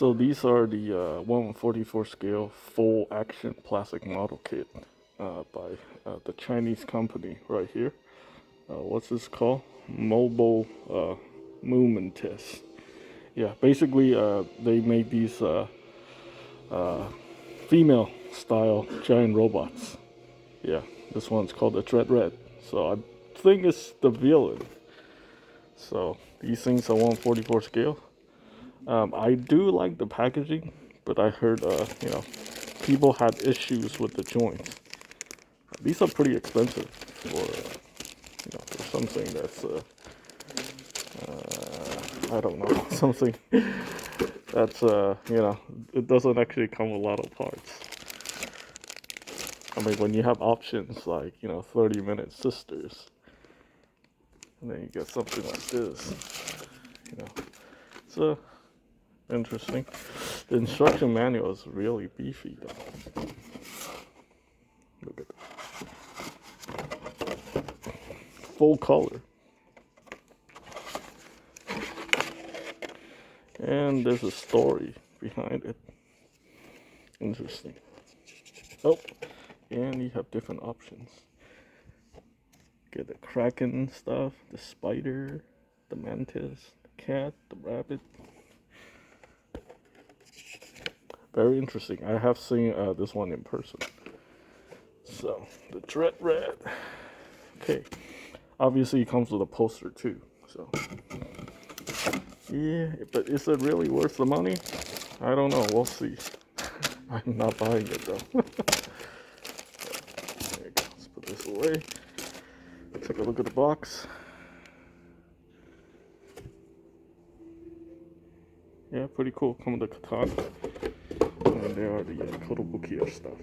So these are the 1/44 scale full action plastic model kit by the Chinese company right here. What's this called? Mobile-Movementess. Yeah, basically they made these uh, female style giant robots. Yeah, this one's called the Dread Red. So I think it's the villain. So these things are 1/44 scale. I do like the packaging, but I heard people had issues with the joints. These are pretty expensive for for something that's I don't know, something that's it doesn't actually come with a lot of parts. I mean, when you have options like 30-minute sisters, and then you get something like this, it's interesting. The instruction manual is really beefy though. Look at that. Full color. And there's a story behind it. Interesting. Oh, and you have different options. Get the kraken stuff, the spider, the mantis, the cat, the rabbit. Very interesting. I have seen this one in person. So, the Dread Red. Okay. Obviously, it comes with a poster too. So, yeah, but is it really worth the money? I don't know. We'll see. I'm not buying it though. There you go. Let's put this away. Take a look at the box. Yeah, pretty cool. Come with the katana. And there are the kotobukiya stuff.